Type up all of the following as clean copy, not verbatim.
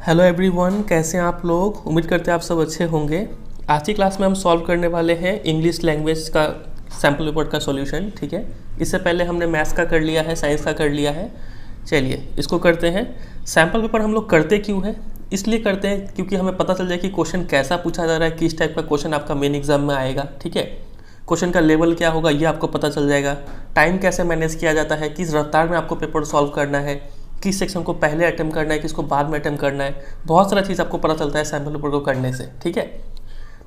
Hello everyone, कैसे हैं आप लोग। उम्मीद करते हैं आप सब अच्छे होंगे। आज की क्लास में हम सॉल्व करने वाले हैं इंग्लिश लैंग्वेज का सैम्पल पेपर का सॉल्यूशन। ठीक है, इससे पहले हमने मैथ्स का कर लिया है, साइंस का कर लिया है। चलिए इसको करते हैं। सैम्पल पेपर हम लोग करते क्यों हैं? इसलिए करते हैं क्योंकि हमें पता चल जाए कि क्वेश्चन कैसा पूछा जा रहा है, किस टाइप का क्वेश्चन आपका मेन एग्जाम में आएगा। ठीक है, क्वेश्चन का लेवल क्या होगा ये आपको पता चल जाएगा। टाइम कैसे मैनेज किया जाता है, किस रफ्तार में आपको पेपर सॉल्व करना है, किस सेक्शन को पहले अटेम्प्ट करना है, किसको बाद में अटेम्प्ट करना है। बहुत सारा चीज़ आपको पता चलता है सैम्पल पेपर को करने से। ठीक है,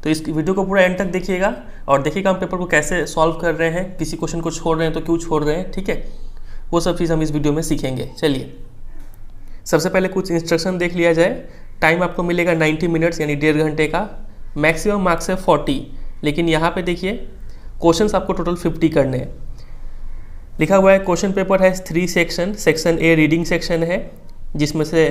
तो इस वीडियो को पूरा एंड तक देखिएगा और देखिएगा हम पेपर को कैसे सॉल्व कर रहे हैं, किसी क्वेश्चन को छोड़ रहे हैं तो क्यों छोड़ रहे हैं। ठीक है, वो सब चीज़ हम इस वीडियो में सीखेंगे। चलिए सबसे पहले कुछ इंस्ट्रक्शन देख लिया जाए। टाइम आपको मिलेगा 90 मिनट्स यानी 1.5 घंटे का। मैक्सिमम मार्क्स है 40, लेकिन यहाँ पे देखिए क्वेश्चंस आपको टोटल 50 करने हैं। लिखा हुआ है क्वेश्चन पेपर है 3 section. Section A reading section है जिसमें से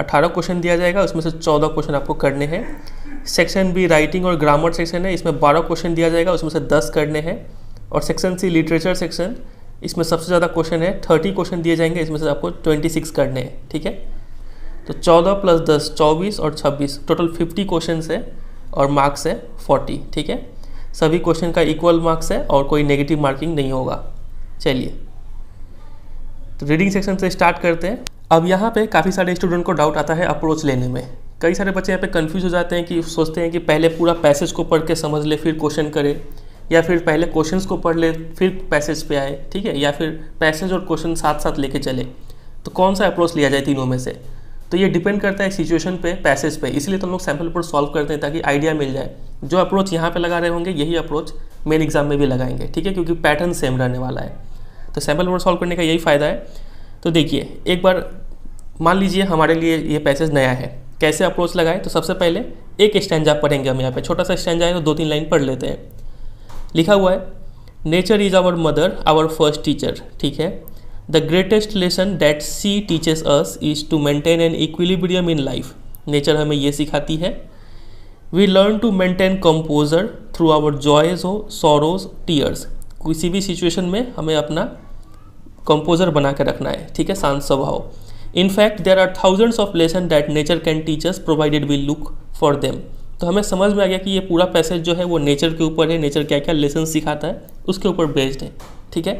18 क्वेश्चन दिया जाएगा, उसमें से 14 क्वेश्चन आपको करने हैं। सेक्शन बी राइटिंग और ग्रामर सेक्शन है, इसमें 12 क्वेश्चन दिया जाएगा, उसमें से 10 करने हैं। और सेक्शन सी लिटरेचर सेक्शन, इसमें सबसे ज़्यादा क्वेश्चन है, 30 क्वेश्चन दिए जाएंगे, इसमें से आपको 26 करने हैं। ठीक है, तो 14 + 10 24 और 26 टोटल 50 क्वेश्चन है और मार्क्स है 40। ठीक है, सभी क्वेश्चन का इक्वल मार्क्स है और कोई नेगेटिव मार्किंग नहीं होगा। चलिए तो रीडिंग सेक्शन से स्टार्ट करते हैं। अब यहाँ पे काफ़ी सारे स्टूडेंट को डाउट आता है अप्रोच लेने में। कई सारे बच्चे यहाँ पे कंफ्यूज हो जाते हैं कि सोचते हैं कि पहले पूरा पैसेज को पढ़ के समझ ले फिर क्वेश्चन करे, या फिर पहले क्वेश्चंस को पढ़ ले फिर पैसेज पे आए। ठीक है, या फिर पैसेज और क्वेश्चन साथ साथ लेके चले। तो कौन सा अप्रोच लिया जाए तीनों में से? तो ये डिपेंड करता है सिचुएशन पे, पैसेज पे। इसलिए तो हम लोग सैम्पल पेपर सॉल्व करते हैं ताकि आइडिया मिल जाए। जो अप्रोच यहाँ पे लगा रहे होंगे यही अप्रोच मेन एग्जाम में भी लगाएंगे। ठीक है, क्योंकि पैटर्न सेम रहने वाला है। तो सैम्पल पेपर सॉल्व करने का यही फ़ायदा है। तो देखिए एक बार मान लीजिए हमारे लिए ये पैसेज नया है, कैसे अप्रोच लगाए। तो सबसे पहले एक स्टैंजा पढ़ेंगे हम। यहाँ पे छोटा सा स्टैंजा है तो 2-3 लाइन पढ़ लेते हैं। लिखा हुआ है nature is our mother our first teacher. ठीक है, the greatest lesson that she teaches us is to maintain an equilibrium in life. Nature हमें ये सिखाती है। We learn to maintain composure through our joys हो सॉरोज टीयर्स। किसी भी situation में हमें अपना कंपोजर बना के रखना है। ठीक है, शांत स्वभाव। In fact there are thousands of lesson that nature can teach us provided we look for them. तो हमें समझ में आ गया कि ये पूरा पैसेज जो है वो नेचर के ऊपर है। नेचर क्या क्या लेसन सिखाता है उसके ऊपर बेस्ड है। ठीक है,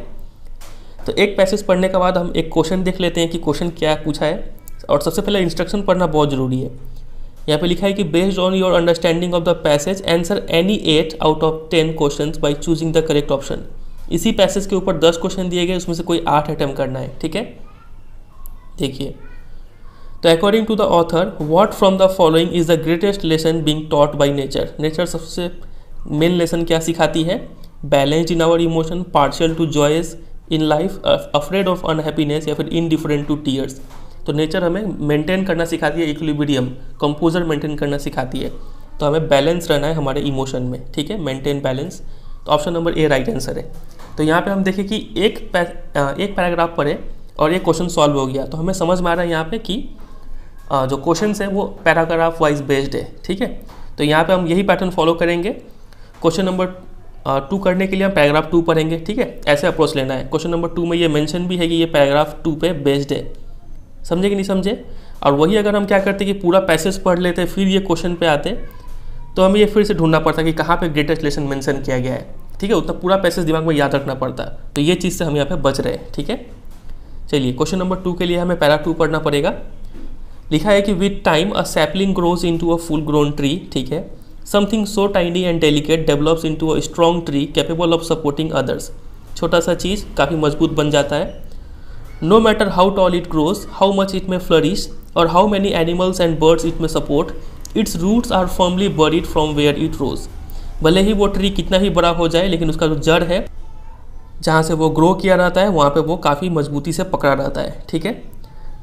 तो एक पैसेज पढ़ने के बाद हम एक क्वेश्चन देख लेते हैं कि क्वेश्चन क्या पूछा है। और सबसे पहले इंस्ट्रक्शन पढ़ना बहुत ज़रूरी है। यहाँ पे लिखा है कि based on your understanding of the passage answer any 8 out of 10 questions by choosing the correct option. इसी पैसेज के ऊपर 10 क्वेश्चन दिए गए, उसमें से कोई 8 अटेम्प्ट करना है। ठीक है, देखिए तो according to the author what from the following is the greatest lesson being taught by nature. Nature सबसे मेन लेसन क्या सिखाती है? Balanced in our emotion, partial to joys in life, afraid of unhappiness या फिर indifferent to tears. तो nature हमें maintain करना सिखाती है, इक्विलिब्रियम कंपोजर मेंटेन करना सिखाती है। तो हमें बैलेंस रहना है हमारे इमोशन में। ठीक है, मेंटेन बैलेंस। तो option number A right answer है। तो यहाँ पे हम देखें कि एक पैराग्राफ पढ़े और एक क्वेश्चन सॉल्व हो गया। तो हमें समझ में आ रहा है यहाँ पे कि जो क्वेश्चन है वो पैराग्राफ वाइज बेस्ड है। ठीक है, तो यहाँ पे हम यही पैटर्न फॉलो करेंगे। क्वेश्चन नंबर 2 करने के लिए हम पैराग्राफ 2 पढ़ेंगे। ठीक है, ऐसे अप्रोच लेना है। क्वेश्चन नंबर 2 में ये मेंशन भी है कि ये पैराग्राफ 2 पे बेस्ड है। समझे कि नहीं समझे? और वही अगर हम क्या करते कि पूरा पैसेज पढ़ लेते फिर ये क्वेश्चन पे आते तो हमें ये फिर से ढूंढना पड़ता कि कहाँ पे ग्रेटेस्ट लेसन मेंशन किया गया है। ठीक है, उतना पूरा पैसेज दिमाग में याद रखना पड़ता। तो ये चीज़ से हम यहाँ पे बच रहे हैं। ठीक है, चलिए क्वेश्चन नंबर 2 के लिए हमें पैरा 2 पढ़ना पड़ेगा। लिखा है कि with time a sapling grows into a full grown tree. ठीक है, something so tiny and delicate develops into a strong tree capable of supporting others. छोटा सा चीज़ काफ़ी मजबूत बन जाता है। No matter how tall it grows, how much it may flourish, or how many animals and birds it may support, its roots are firmly buried from where it rose. भले ही वो tree कितना ही बड़ा हो जाए लेकिन उसका जो जड़ है जहाँ से वो ग्रो किया रहता है वहाँ पे वो काफ़ी मजबूती से पकड़ा रहता है। ठीक है,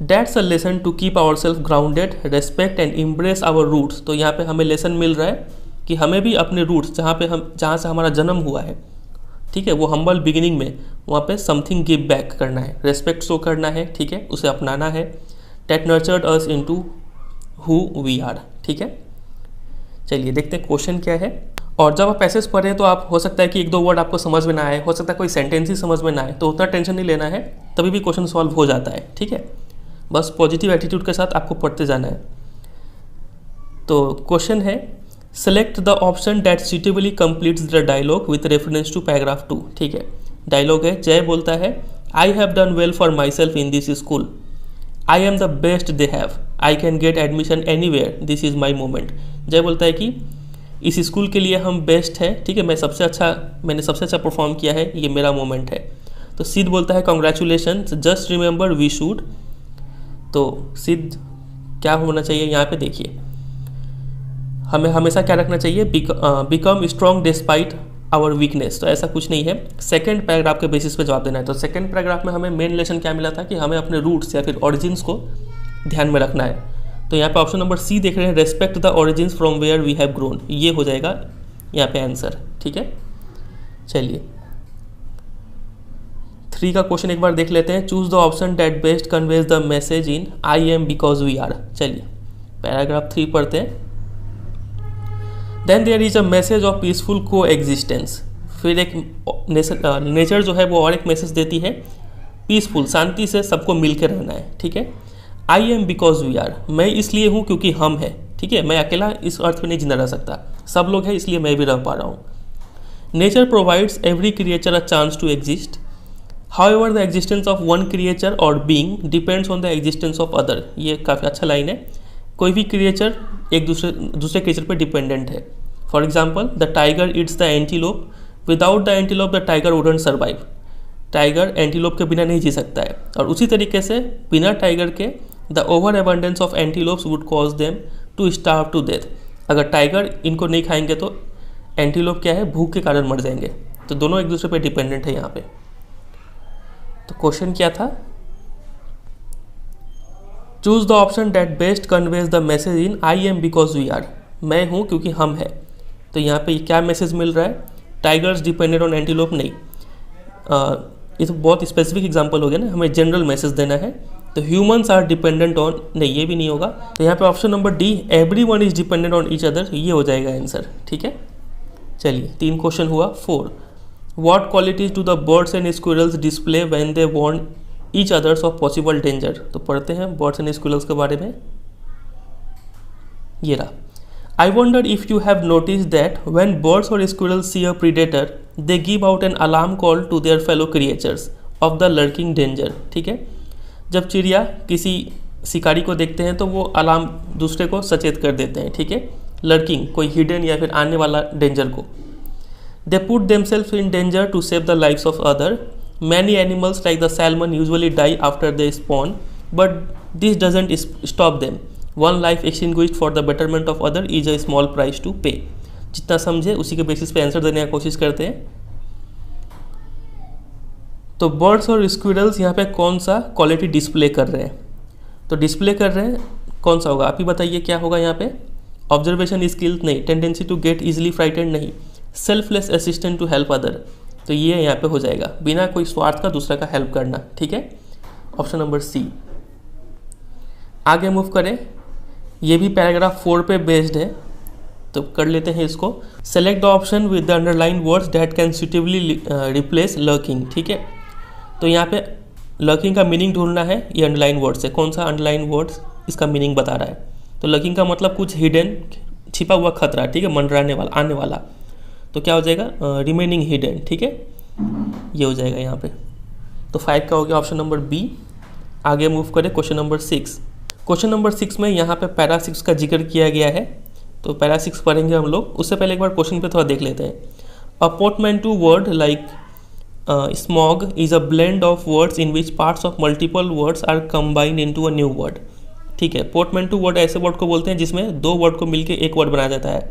That's a lesson to keep ourselves grounded, respect and embrace our roots. तो यहाँ पे हमें लेसन मिल रहा है कि हमें भी अपने रूट्स जहाँ से हमारा जन्म हुआ है, ठीक है, वो हम्बल बिगिनिंग में वहाँ पे समथिंग गिव बैक करना है, रेस्पेक्ट शो करना है। ठीक है, उसे अपनाना है। That nurtured us into who we are. ठीक है, चलिए देखते हैं क्वेश्चन क्या है। और जब आप पैसेज पढ़ें तो आप हो सकता है कि 1-2 वर्ड आपको समझ में ना आए, हो सकता है कोई सेंटेंस ही समझ में ना आए, तो उतना टेंशन नहीं लेना है, तभी भी क्वेश्चन सॉल्व हो जाता है। ठीक है, बस पॉजिटिव एटीट्यूड के साथ आपको पढ़ते जाना है। तो क्वेश्चन है select the option that suitably completes the dialogue with reference to paragraph 2। ठीक है, डायलॉग है, जय बोलता है I have done well for myself in this school, I am the best they have, I can get admission anywhere, this is my moment. Jay बोलता है कि इस school के लिए हम बेस्ट हैं, ठीक है, मैंने सबसे अच्छा परफॉर्म किया है, ये मेरा मोमेंट है। तो सिद्ध बोलता है congratulation, just remember we should. तो सिद्ध क्या होना चाहिए यहाँ पे, देखिए हमें हमेशा क्या रखना चाहिए, become strong despite our weakness. तो ऐसा कुछ नहीं है, सेकंड पैराग्राफ के बेसिस पे जवाब देना है। तो सेकंड पैराग्राफ में हमें मेन लेसन क्या मिला था कि हमें अपने रूट्स या फिर ऑरिजिन्स को ध्यान में रखना है। तो यहाँ पे ऑप्शन नंबर सी देख रहे हैं, respect the origins from where we have grown, ये हो जाएगा यहाँ पे आंसर। ठीक है, चलिए 3 का क्वेश्चन एक बार देख लेते हैं। Choose the option that best conveys the message in I am because we are. चलिए पैराग्राफ 3 पढ़ते हैं। Then there is a message of peaceful coexistence. फिर एक नेचर जो है वो और एक मैसेज देती है, पीसफुल, शांति से सबको मिल के रहना है। ठीक है, I am because we are, मैं इसलिए हूँ क्योंकि हम है। ठीक है, मैं अकेला इस अर्थ में नहीं जिंदा रह सकता, सब लोग हैं इसलिए मैं भी रह पा रहा हूँ। Nature provides every creature a chance to exist, however the existence of one creature or being depends on the existence of other. ये काफ़ी अच्छा लाइन है, कोई भी क्रिएचर एक दूसरे क्रिएचर पर डिपेंडेंट है। For example the tiger it's the antelope, without the antelope the tiger wouldn't survive. Tiger antelope के बिना नहीं जी सकता है, और उसी तरीके से बिना टाइगर के the over abundance of antelopes would cause them to starve to death. अगर टाइगर इनको नहीं खाएंगे तो एंटीलोप क्या है, भूख के कारण मर जाएंगे। तो दोनों एक दूसरे पे डिपेंडेंट है यहाँ पे। तो क्वेश्चन क्या था, choose the option that best conveys the message in I am because we are, मैं हूँ क्योंकि हम है। तो यहाँ पे क्या मैसेज मिल रहा है, टाइगर्स डिपेंडेड ऑन एंटीलोप नहीं, ये तो बहुत स्पेसिफिक एग्जांपल हो गया ना, हमें जनरल मैसेज देना है। तो ह्यूमंस आर डिपेंडेंट ऑन, नहीं ये भी नहीं होगा। तो यहाँ पे option number D, everyone is dependent on each other, ये हो जाएगा आंसर। ठीक है, चलिए 3 क्वेश्चन हुआ। 4, what qualities do the birds and squirrels display when they warn each others of possible danger. तो पढ़ते हैं बर्ड्स एंड स्क्विरल्स के बारे में। ये रहा, I wonder if you have noticed that when birds or squirrels see a predator, they give out an alarm call to their fellow creatures of the lurking danger। ठीक है, जब चिड़िया किसी शिकारी को देखते हैं तो वो अलार्म दूसरे को सचेत कर देते हैं। ठीक है, लर्किंग कोई हिडन या फिर आने वाला डेंजर को। They put themselves in danger to save the lives of other. Many animals like the salmon usually die after they spawn, but this doesn't stop them. One life extinguished for the betterment of other is a small price to pay। जितना समझे उसी के basis पे answer देने की कोशिश करते हैं। तो बर्ड्स और स्क्विरल्स यहाँ पे कौन सा क्वालिटी डिस्प्ले कर रहे हैं, तो डिस्प्ले कर रहे हैं कौन सा होगा, आप ही बताइए क्या होगा यहाँ पे। ऑब्जर्वेशन स्किल्स नहीं, tendency to get easily frightened नहीं, selfless assistant to help other. तो ये यहाँ पे हो जाएगा बिना कोई स्वार्थ का दूसरा का हेल्प करना। ठीक है, ऑप्शन नंबर सी। आगे मूव करें, ये भी पैराग्राफ 4 पे बेस्ड है, तो कर लेते हैं इसको। Select the option with the underline words that can suitably replace lurking. ठीक है, तो यहाँ पे लर्किंग का मीनिंग ढूंढना है, ये अंडरलाइन वर्ड से कौन सा अंडरलाइन वर्ड्स इसका मीनिंग बता रहा है। तो लर्किंग का मतलब कुछ हिडन, छिपा हुआ खतरा। ठीक है, मंडराने वाला, आने वाला। तो क्या हो जाएगा, रिमेनिंग हिडन। ठीक है, ये हो जाएगा यहाँ पे। तो 5 का हो गया ऑप्शन नंबर बी। आगे मूव करें क्वेश्चन नंबर 6। क्वेश्चन नंबर 6 में यहाँ पे पैरा 6 का जिक्र किया गया है, तो पैरा 6 पढ़ेंगे हम लोग। उससे पहले एक बार क्वेश्चन पे थोड़ा देख लेते हैं। A portmanteau word like smog is a blend of words in which parts of multiple words are combined into a new word. ठीक है, पोर्टमैंटो वर्ड ऐसे वर्ड को बोलते हैं जिसमें 2 वर्ड को मिलकर एक वर्ड बनाया जाता है।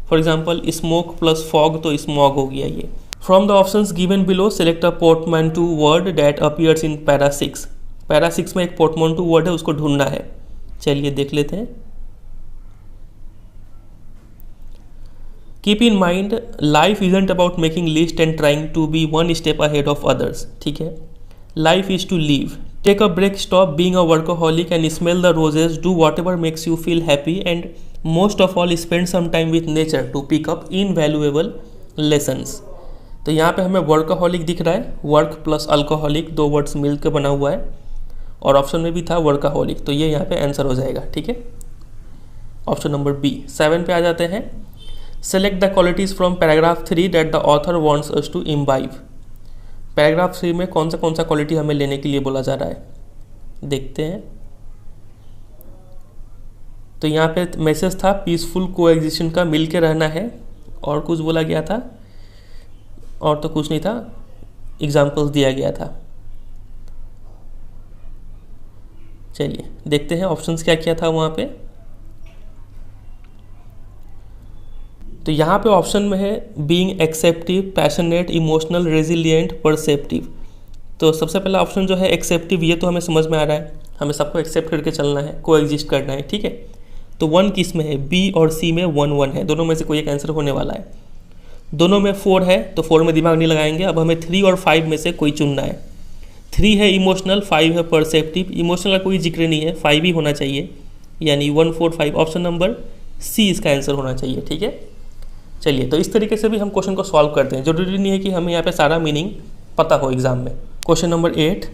For example smoke plus fog, तो स्मॉग हो गया ये। From the options given below select a portmanteau word that appears in para 6। Para 6 में एक पोर्टमैंटो वर्ड है, उसको ढूंढना है। चलिए देख लेते हैं। Keep in mind life isn't about making list and trying to be one step ahead of others. ठीक है, life is to live, take a break, stop being a workaholic and smell the roses, do whatever makes you feel happy and most of all spend some time with nature to pick up invaluable lessons. तो यहाँ पे हमें workaholic दिख रहा है, work plus alcoholic 2 words मिल के बना हुआ है, और ऑप्शन में भी था वर्काहोलिक, तो ये यहाँ पे आंसर हो जाएगा। ठीक है, ऑप्शन नंबर बी। 7 पे आ जाते हैं। Select the qualities from paragraph 3 that the author wants us to imbibe. Paragraph 3 में कौन सा क्वालिटी हमें लेने के लिए बोला जा रहा है, देखते हैं। तो यहाँ पे मैसेज था पीसफुल कोएग्जिस्टेंस का, मिल के रहना है, और कुछ बोला गया था, और तो कुछ नहीं था, एग्जाम्पल्स दिया गया था। चलिए देखते हैं ऑप्शंस क्या क्या था वहाँ पे। तो यहाँ पे ऑप्शन में है being acceptive, passionate, emotional, resilient, perceptive. तो सबसे पहला ऑप्शन जो है एक्सेप्टिव, ये तो हमें समझ में आ रहा है, हमें सबको एक्सेप्ट करके चलना है, कोएग्जिस्ट करना है, ठीक है। तो 1 किस में है, बी और सी में 1 1 है, दोनों में से कोई एक आंसर होने वाला है। दोनों में 4 है तो 4 में दिमाग नहीं लगाएंगे, अब हमें 3 और 5 में से कोई चुनना है। 3 है इमोशनल, 5 है परसेप्टिव। इमोशनल का कोई जिक्र नहीं है, 5 ही होना चाहिए, यानी 1 4 5 ऑप्शन नंबर सी इसका आंसर होना चाहिए, ठीक है। चलिए तो इस तरीके से भी हम क्वेश्चन को सॉल्व करते हैं, जरूरी नहीं है कि हमें यहाँ पे सारा मीनिंग पता हो एग्जाम में। Question number 8,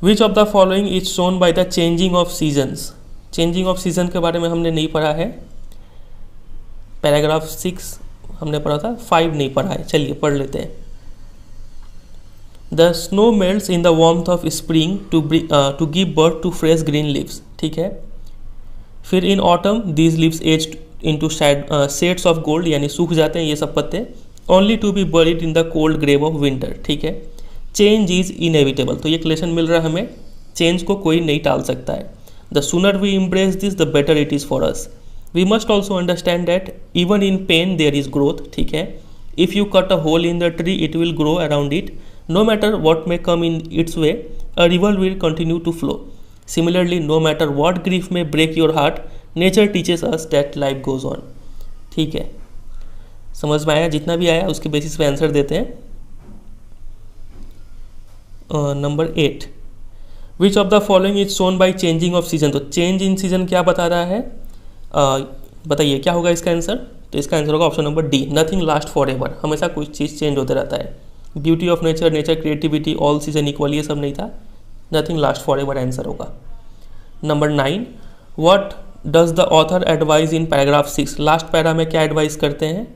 which of the following is shown by the changing of seasons. Changing off season के बारे में हमने नहीं पढ़ा है, पैराग्राफ 6 हमने पढ़ा था, 5 नहीं पढ़ा है। चलिए पढ़ लेते हैं। The snow melts in the warmth of spring to give birth to fresh green leaves, ठीक है। फिर in autumn these leaves age into shades of gold, यानी सूख जाते हैं ये सब पत्ते, only to be buried in the cold grave of winter, ठीक है। चेंज इज इनएविटेबल, तो ये क्लेशन मिल रहा है हमें, चेंज को कोई नहीं टाल सकता है। The sooner we embrace this the better it is for us. We must also understand that even in pain there is growth, ठीक है। If you cut a hole in the tree it will grow around it, no matter what may come in its way, a river will continue to flow. Similarly no matter what grief may break your heart, nature teaches us that life goes on, ठीक है। समझ में आया, जितना भी आया उसके basis पे आंसर देते हैं। Number 8, which of the following is shown by changing off season. तो चेंज इन सीजन क्या बता रहा है, बताइए क्या होगा इसका आंसर। तो इसका आंसर होगा option number D, nothing last forever. हमेशा कुछ चीज़ चेंज होते रहता है। Beauty of nature, nature creativity, all season equal, ये सब नहीं था, nothing last forever answer होगा। Number 9, what does the author advise in paragraph 6। Last para में क्या एडवाइस करते हैं,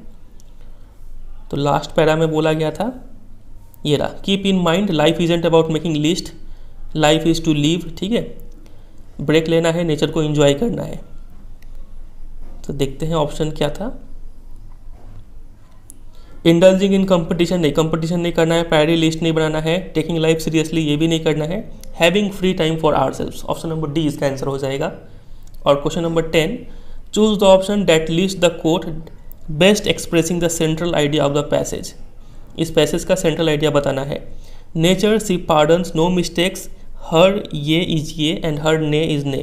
तो लास्ट पैरा में बोला गया था ये रहा, keep in mind life isn't about making list, life is to live, ठीक है। ब्रेक लेना है, नेचर को एंजॉय करना है। तो देखते हैं ऑप्शन क्या था। इंडल्जिंग इन कंपटीशन, नहीं कंपटीशन नहीं करना है। प्रायोरिटी लिस्ट नहीं बनाना है। टेकिंग लाइफ सीरियसली, ये भी नहीं करना है। Having free time for ourselves, option number D इसका आंसर हो जाएगा। और question number 10, choose the option that list the quote best expressing the central idea of the passage. इस पैसेज का सेंट्रल आइडिया बताना है। Nature she pardons no mistakes, हर ये इज ये एंड हर ने इज ने।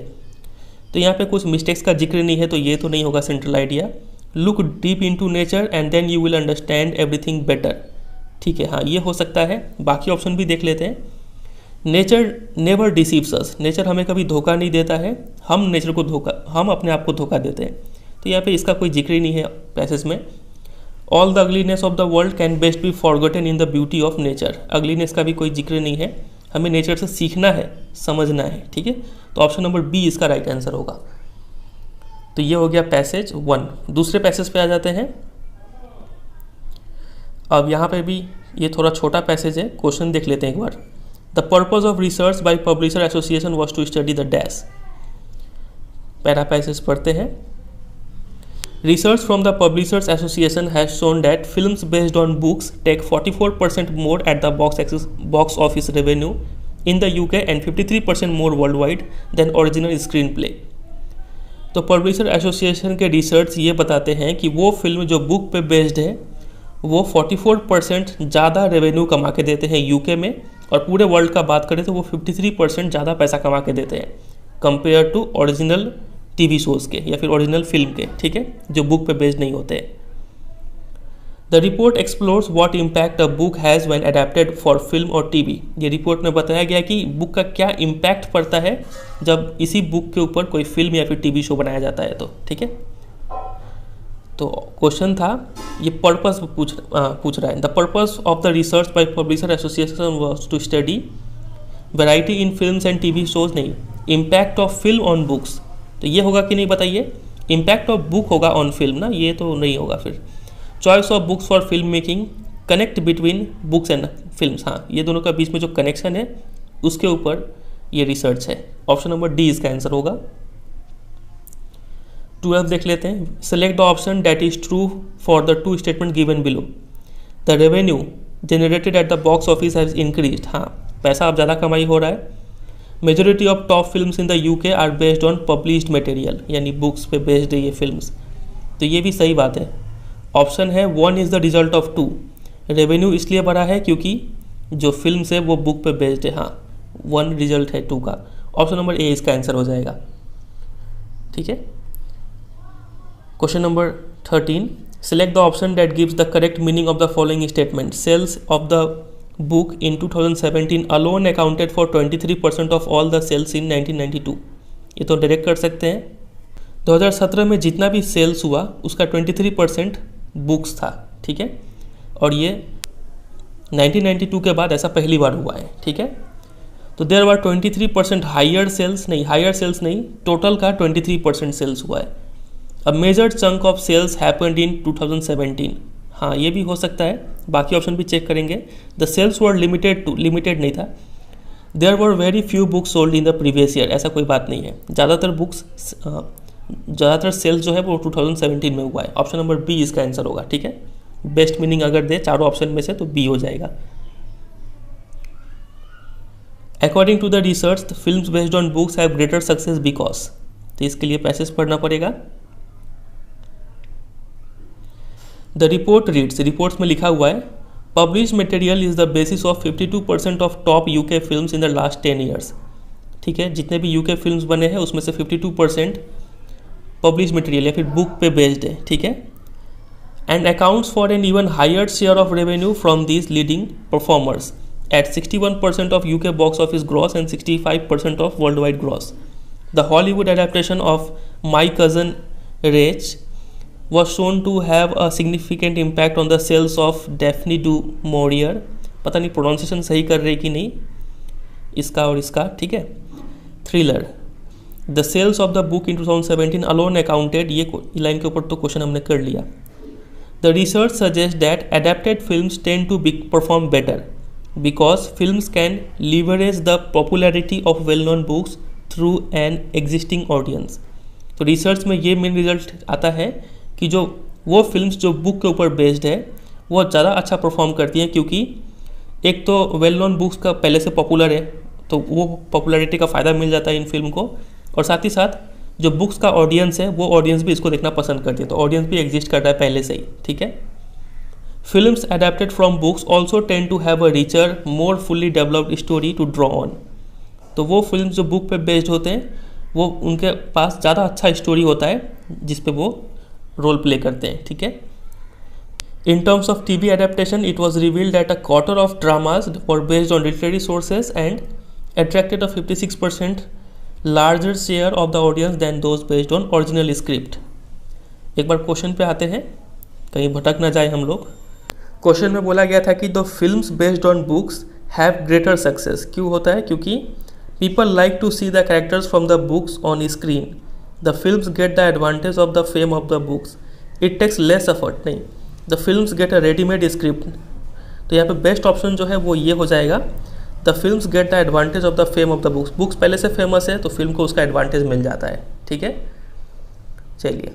तो यहाँ पे कुछ मिस्टेक्स का जिक्र नहीं है, तो ये तो नहीं होगा central idea. Look deep into nature and then you will understand everything better, ठीक है। हाँ ये हो सकता है। बाकी ऑप्शन भी देख लेते हैं। नेचर नेवर डिसीव्स अस, नेचर हमें कभी धोखा नहीं देता है, हम नेचर को हम अपने आप को धोखा देते हैं। तो यहाँ पे इसका कोई जिक्र ही नहीं है पैसेज में। All the ugliness of the world can best B forgotten in the beauty of nature, ugliness का भी कोई जिक्र नहीं है, हमें नेचर से सीखना है, समझना है, ठीक है। तो ऑप्शन नंबर बी इसका राइट आंसर होगा। तो ये हो गया पैसेज 1। दूसरे पैसेज पे आ जाते हैं। अब यहाँ पे भी ये थोड़ा छोटा पैसेज है, क्वेश्चन देख लेते हैं एक बार। The purpose of research by publisher association was to study the dash. Para passage पढ़ते हैं। Research from the Publishers Association has shown that films based on books take 44% more at the box office revenue in the UK and 53% more worldwide than original screenplay. तो publisher association के research ये बताते हैं कि वो film जो book पे based है वो 44% ज़्यादा रेवेन्यू कमा के देते हैं यूके में, और पूरे वर्ल्ड का बात करें तो वो 53% ज़्यादा पैसा कमा के देते हैं compare to original TV shows के या फिर ओरिजिनल फिल्म के, ठीक है, जो बुक पे बेस्ड नहीं होते। The report explores what impact a book has when adapted for film और टीवी। ये रिपोर्ट में बताया गया कि बुक का क्या इम्पैक्ट पड़ता है जब इसी बुक के ऊपर कोई फिल्म या फिर टीवी शो बनाया जाता है, तो ठीक है। तो क्वेश्चन था, ये पर्पस पूछ रहा है। The purpose of the research by publisher association was to study variety in films and TV shows, नहीं, impact of film on books. तो ये होगा कि नहीं बताइए। इम्पैक्ट ऑफ बुक होगा ऑन फिल्म ना, ये तो नहीं होगा फिर। Choice of books for film making, connect between books and films, हाँ ये दोनों का बीच में जो कनेक्शन है उसके ऊपर ये रिसर्च है। ऑप्शन नंबर डी इसका आंसर होगा। 12 देख लेते हैं। Select the option that is true for the two statement given below. The revenue generated at the box office has increased, हाँ पैसा अब ज़्यादा कमाई हो रहा है। Majority of top films in the UK are based on published material, यानी books पे बेस्ड है ये फिल्म्स, तो ये भी सही बात है। ऑप्शन है 1 is the result of 2। Revenue इसलिए बढ़ा है क्योंकि जो फिल्म्स है वो बुक पे बेस्ड है, हाँ 1 रिजल्ट है 2 का। ऑप्शन नंबर ए इसका आंसर हो जाएगा। ठीक है। Question number 13, select the option that gives the correct meaning of the following statement. Sales of the book in 2017 alone accounted for 23% of all the sales in 1992। ये तो direct कर सकते हैं। 2017 में जितना भी सेल्स हुआ उसका 23% बुक्स था, ठीक है, और ये 1992 के बाद ऐसा पहली बार हुआ है। ठीक है, तो देयर वर 23% हायर सेल्स नहीं, टोटल का 23% सेल्स हुआ है। A major chunk of sales happened in 2017, हाँ ये भी हो सकता है, बाकी ऑप्शन भी चेक करेंगे। द सेल्स वर लिमिटेड नहीं था। There were very few books sold in the previous year, ऐसा कोई बात नहीं है। ज़्यादातर सेल्स जो है वो 2017 में हुआ है। ऑप्शन नंबर बी इसका आंसर होगा। ठीक है, बेस्ट मीनिंग अगर दे चारों ऑप्शन में से तो बी हो जाएगा। According to the research the films based on books have greater success because, तो इसके लिए पैसेज पढ़ना पड़ेगा। द रिपोर्ट रीड्स, रिपोर्ट्स में लिखा हुआ है publish material is the basis of 52% of top UK films in the last 10 years. ठीक है, जितने भी यूके फिल्म्स बने हैं उसमें से 52% पब्लिश मटेरियल या फिर बुक पे बेस्ड है। ठीक है, and accounts for an even higher share of revenue from these leading performers at 61% of UK box office gross and 65% of world wide gross. The Hollywood adaptation of my cousin Rachel was shown to have a significant impact on the sales of Daphne du Maurier, पता नहीं pronunciation सही कर रहे कि नहीं इसका और इसका। ठीक है, thriller, the sales of the book in 2017 alone accounted, ये लाइन के ऊपर तो क्वेश्चन हमने कर लिया। The research suggest that adapted films tend to perform better because films can leverage the popularity of well known books through an existing audience. तो research में ये मेन रिजल्ट आता है कि जो वो फिल्म्स जो बुक के ऊपर बेस्ड है वो ज़्यादा अच्छा परफॉर्म करती हैं, क्योंकि एक तो वेल नोन बुक्स का पहले से पॉपुलर है तो वो पॉपुलैरिटी का फ़ायदा मिल जाता है इन फिल्म को, और साथ ही साथ जो बुक्स का ऑडियंस है वो ऑडियंस भी इसको देखना पसंद करती है, तो ऑडियंस भी एग्जिस्ट करता है पहले से ही। ठीक है, films adapted from books also tend to have a richer more fully developed story to draw on. तो वो फिल्म जो बुक पे बेस्ड होते हैं वो उनके पास ज़्यादा अच्छा स्टोरी होता है जिस पे वो रोल प्ले करते हैं। ठीक है, in terms of TV adaptation it was revealed that a quarter of dramas were based on literary sources and attracted a 56% larger share of the audience then those based on original script. एक बार question पे आते हैं, कहीं भटक ना जाए हम लोग। क्वेश्चन में बोला गया था कि the films based on books have greater success, क्यों होता है? क्योंकि people like to see the characters from the books on screen, the films get the advantage of the fame of the books, it takes less effort, नहीं the films get a readymade script. तो यहाँ पे best option जो है वो ये हो जाएगा, the films get the advantage of the fame of the books. Books पहले से फेमस है तो फिल्म को उसका एडवांटेज मिल जाता है। ठीक है, चलिए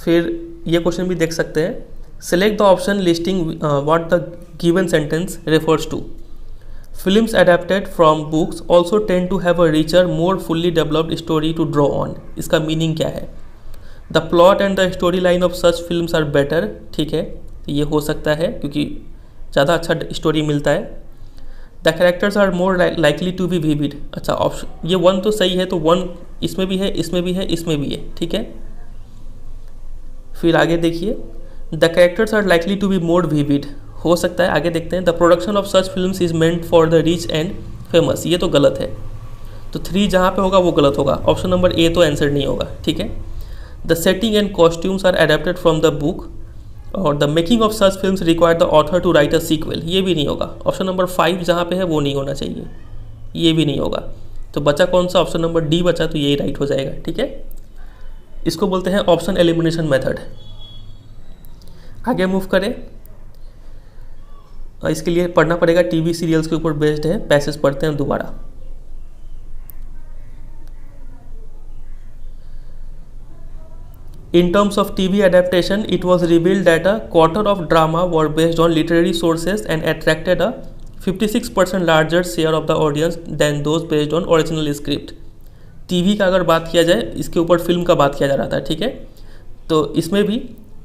फिर ये क्वेश्चन भी देख सकते हैं। Select the option listing what the given sentence refers to. Films adapted from books also tend to have a richer, more fully developed story to draw on। इसका मीनिंग क्या है? The plot and the storyline of such films are better। ठीक है, ये हो सकता है क्योंकि ज़्यादा अच्छा स्टोरी मिलता है। The characters are more likely to be vivid। अच्छा, ऑप्शन ये 1 तो सही है, तो 1 इसमें भी है, इसमें भी है, इसमें भी है। ठीक है, फिर आगे देखिए, The characters are likely to be more vivid, हो सकता है। आगे देखते हैं, the production of such films is meant for the rich and famous, ये तो गलत है, तो 3 जहाँ पे होगा वो गलत होगा। ऑप्शन नंबर ए तो आंसर नहीं होगा। ठीक है, the setting and costumes are adapted from the book, और the making of such films require the author to write a sequel, ये भी नहीं होगा। ऑप्शन नंबर 5 जहाँ पे है वो नहीं होना चाहिए, ये भी नहीं होगा। तो बचा कौन सा, ऑप्शन नंबर डी बचा, तो यही राइट हो जाएगा। ठीक है, इसको बोलते हैं ऑप्शन एलिमिनेशन मेथड। आगे मूव करें, इसके लिए पढ़ना पड़ेगा, टीवी सीरियल्स के ऊपर बेस्ड है, पैसेज पढ़ते हैं दोबारा। In terms of TV adaptation, it was revealed that a quarter of drama were based on literary sources and attracted a 56% larger share of the audience than those based on original script. TV का अगर बात किया जाए, इसके ऊपर film का बात किया जा रहा था। ठीक है, तो इसमें भी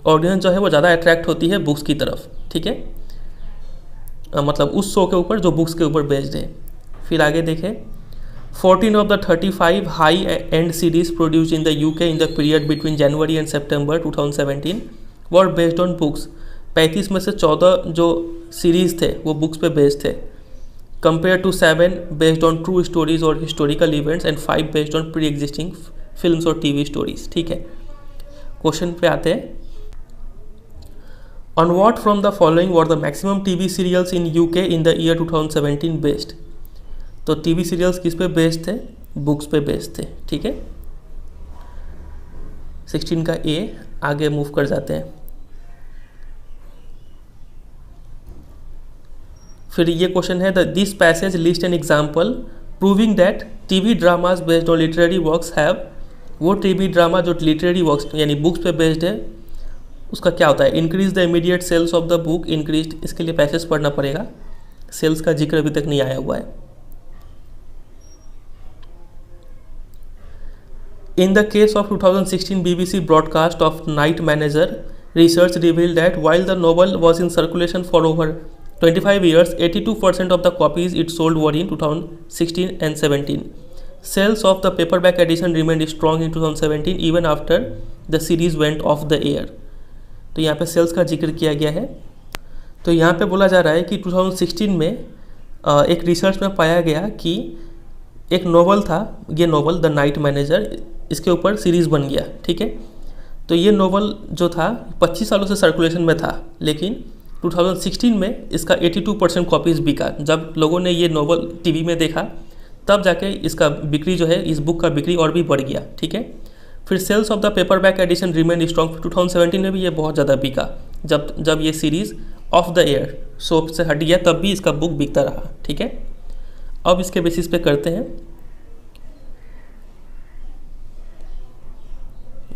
ऑडियंस जो है वो ज़्यादा अट्रैक्ट होती है बुक्स की तरफ। ठीक है, मतलब उस शो के ऊपर जो बुक्स के ऊपर बेस्ड है। फिर आगे देखें, 14 of the 35 high-end series produced in the UK in the period between January and September 2017 were based on books. 35 में से 14 जो सीरीज़ थे वो बुक्स पे बेस्ड थे, compared to 7 based on true stories or historical events and 5 based on pre-existing films और TV stories। ठीक है, क्वेश्चन पे आते हैं। On what from the following were the maximum TV serials in UK in the year 2017 based? तो TV serials किस पे based थे, बुक्स पे बेस्ड थे। ठीक है, 16 का ए। आगे मूव कर जाते हैं। फिर ये क्वेश्चन है, this passage list an example proving that TV dramas based on literary works have, वो टीवी ड्रामा जो लिटरेरी वर्क्स यानी बुक्स पे बेस्ड है उसका क्या होता है, increase the immediate sales of the book increase. इसके लिए पैसेज पढ़ना पड़ेगा, सेल्स का जिक्र अभी तक नहीं आया हुआ है। In the case of 2016 BBC broadcast of Night Manager, research revealed that while the novel was in circulation for over 25 years, 82% of the copies it sold were in 2016 and 17. Sales of the paperback edition remained strong in 2017 even after the series went off the air. तो यहाँ पे sales का जिक्र किया गया है। तो यहाँ पे बोला जा रहा है कि 2016 में एक रिसर्च में पाया गया कि एक नोवेल था, ये नोवेल द नाइट मैनेजर, इसके ऊपर सीरीज़ बन गया। ठीक है, तो ये नोवेल जो था 25 सालों से सर्कुलेशन में था, लेकिन 2016 में इसका 82% कॉपीज़ बिका। जब लोगों ने ये नोवेल टीवी में देखा तब जाके इसका बिक्री जो है, इस बुक का बिक्री और भी बढ़ गया। ठीक है, फिर sales of the paperback edition remain strong. 2017 में भी ये बहुत ज़्यादा बिका, जब ये series off the air show से हट गया तब भी इसका बुक बिकता रहा। ठीक है, अब इसके बेसिस पे करते हैं,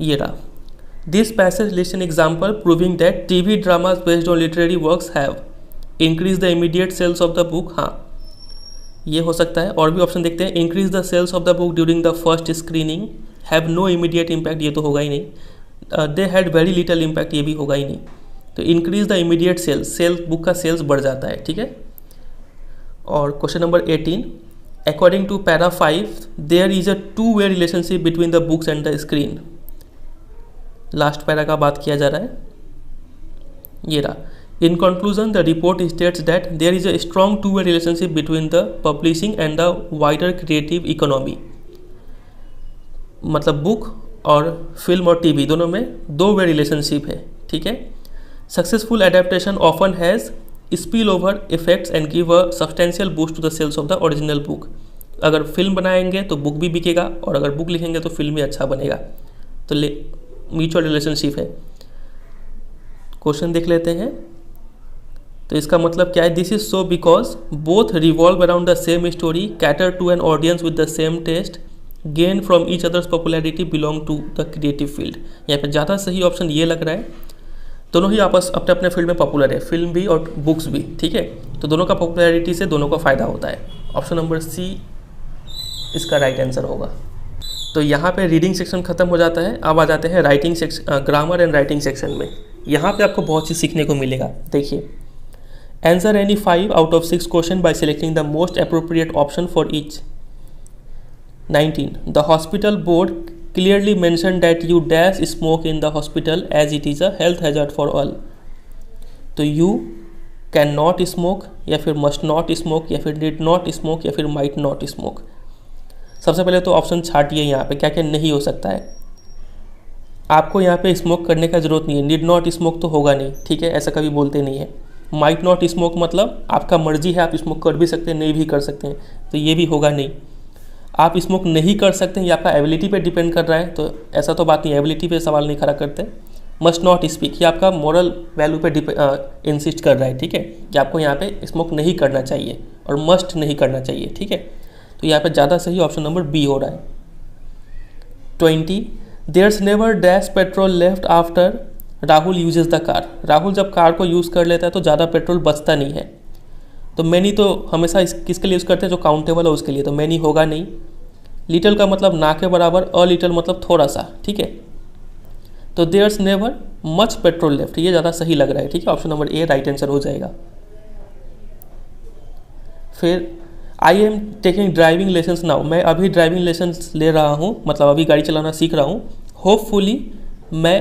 ये रहा, this passage list an example proving that TV dramas based on literary works have increase the immediate sales of the book. हाँ, ये हो सकता है। और भी ऑप्शन देखते हैं, increase the sales of the book during the first screening, have no immediate impact, ये तो होगा ही नहीं। They had very little impact, ये भी होगा ही नहीं। तो increase the immediate sales book का सेल्स बढ़ जाता है। ठीक है, और question number 18, according to para 5 there is a two way relationship between the books and the screen. Last para का बात किया जा रहा है, ये रहा, in conclusion the report states that there is a strong two way relationship between the publishing and the wider creative economy. मतलब book और फिल्म और टीवी दोनों में दो वे रिलेशनशिप है। ठीक है, successful adaptation often has spill over effects and give a substantial boost to the sales of the original book. अगर फिल्म बनाएंगे तो बुक भी बिकेगा, और अगर बुक लिखेंगे तो फिल्म भी अच्छा बनेगा। तो म्यूचुअल रिलेशनशिप है। क्वेश्चन देख लेते हैं, तो इसका मतलब क्या है, this is so because both revolve around the same story, cater to an audience with the same taste, gain from each others popularity, belong to the creative field. यहाँ पे ज़्यादा सही ऑप्शन ये लग रहा है, दोनों ही आपस अपने अपने फील्ड में पॉपुलर है, फिल्म भी और बुक्स भी। ठीक है, तो दोनों का पॉपुलैरिटी से दोनों का फ़ायदा होता है। ऑप्शन नंबर सी इसका राइट आंसर होगा। तो यहाँ पे रीडिंग सेक्शन खत्म हो जाता है। अब आ जाते हैं writing section, grammar and writing section में। यहाँ पे आपको बहुत चीज़ सीखने को मिलेगा। देखिए, answer any 5 out of 6 question by selecting the most appropriate option for each. 19. The hospital board clearly mentioned that you dash smoke in the hospital as it is a health hazard for all. तो you can not smoke, या फिर must not smoke, या फिर did not smoke, या फिर might not smoke. सबसे पहले तो ऑप्शन छाटिए, यहाँ पे क्या क्या नहीं हो सकता है। आपको यहाँ पे स्मोक करने का ज़रूरत नहीं है, डिड नॉट स्मोक तो होगा नहीं, ठीक है, ऐसा कभी बोलते नहीं है। माइट नॉट स्मोक मतलब आपका मर्जी है, आप स्मोक कर भी सकते हैं, नहीं भी कर सकते हैं, तो ये भी होगा नहीं। आप स्मोक नहीं कर सकते, ये आपका एबिलिटी पे डिपेंड कर रहा है, तो ऐसा तो बात नहीं, एबिलिटी पे सवाल नहीं खड़ा करते। मस्ट नॉट स्पीक, ये आपका मॉरल वैल्यू पे इंसिस्ट कर रहा है, ठीक है, कि आपको यहाँ पे स्मोक नहीं करना चाहिए और मस्ट नहीं करना चाहिए, ठीक है। तो यहाँ पे ज़्यादा सही ऑप्शन नंबर बी हो रहा है। 20 there's never dash petrol left after Rahul uses the car. Rahul जब कार को यूज़ कर लेता है तो ज़्यादा पेट्रोल बचता नहीं है। तो मैनी तो हमेशा किसके लिए यूज़ करते हैं, जो काउंटेबल है उसके लिए, तो मैनी होगा नहीं। लिटल का मतलब ना के बराबर, अ लिटल मतलब थोड़ा सा, ठीक है। तो there's never much petrol left, ये ज़्यादा सही लग रहा है, ठीक है, option number A right answer हो जाएगा। फिर I am taking driving lessons now, मैं अभी ड्राइविंग लेसन्स ले रहा हूँ, मतलब अभी गाड़ी चलाना सीख रहा हूँ। होपफुली मैं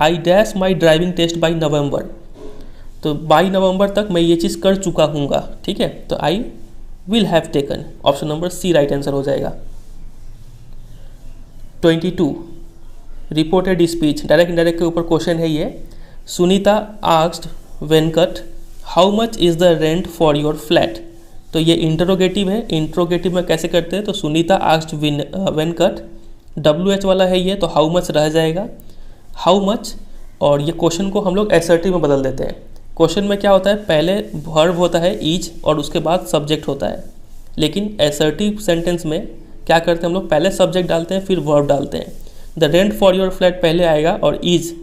I dash my driving test by November, तो बाई नवंबर तक मैं ये चीज़ कर चुका हूँगा, ठीक है। तो I will have taken, option number C right answer हो जाएगा। 22 रिपोर्टेड स्पीच, डायरेक्ट इनडायरेक्ट के ऊपर क्वेश्चन है ये। Sunita asked Venkat how much is the rent for your flat. तो ये इंटरोगेटिव है, इंट्रोगेटिव में कैसे करते हैं, तो सुनीता आस्क्ड वेंकट, WH वाला है ये, तो हाउ मच रह जाएगा, हाउ मच। और ये क्वेश्चन को हम लोग एसर्टिव में बदल देते हैं। क्वेश्चन में क्या होता है, पहले वर्ब होता है ईज और उसके बाद सब्जेक्ट होता है, लेकिन एसर्टिव सेंटेंस में क्या करते हैं हम लोग, पहले सब्जेक्ट डालते हैं फिर वर्ब डालते हैं। The rent for your flat पहले आएगा और ईज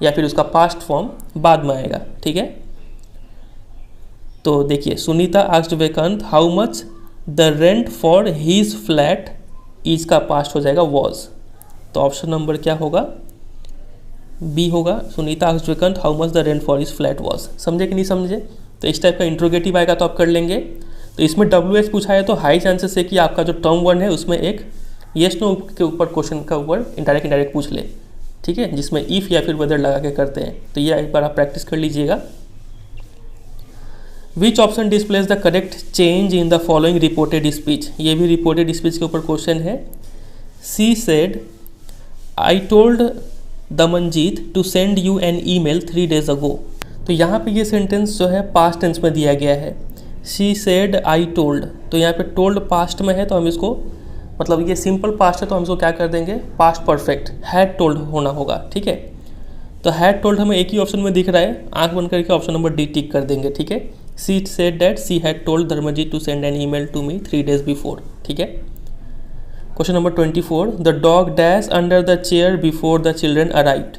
या फिर उसका पास्ट फॉर्म बाद में आएगा, ठीक है। तो देखिए, सुनीता आस्क्ड वेकंत how much the rent for his flat, is का पास्ट हो जाएगा वॉज, तो ऑप्शन नंबर क्या होगा, बी होगा। सुनीता आस्क्ड वेकंत how much the rent for his flat was. समझे कि नहीं समझे। तो इस टाइप का इंट्रोगेटिव आएगा तो आप कर लेंगे। तो इसमें WH पूछा है तो हाई चांसेस है कि आपका जो टर्म वन है उसमें एक येस नो के ऊपर क्वेश्चन का ऊपर इंडायरेक्ट पूछ ले, ठीक है, जिसमें इफ़ या फिर वेदर लगा के करते हैं। तो ये एक बार आप प्रैक्टिस कर लीजिएगा। Which option displays the correct change in the following reported speech, ये भी रिपोर्टेड स्पीच के ऊपर क्वेश्चन है। She said I told Damanjeet to send you an email 3 days ago. तो यहाँ पे ये सेंटेंस जो है पास्ट टेंस में दिया गया है। शी सेड आई टोल्ड, तो यहाँ पे टोल्ड पास्ट में है तो हम इसको, मतलब ये सिंपल पास्ट है तो हम इसको क्या कर देंगे, पास्ट परफेक्ट, हैड टोल्ड होना होगा, ठीक है। तो हैड टोल्ड हमें एक ही ऑप्शन में दिख रहा है, आंख बंद करके ऑप्शन नंबर डी टिक कर देंगे, ठीक है। She said that she had told Dharamjeet to send an email to me 3 days before, ठीक है। Question number 24 the dog dash under the chair before the children arrived,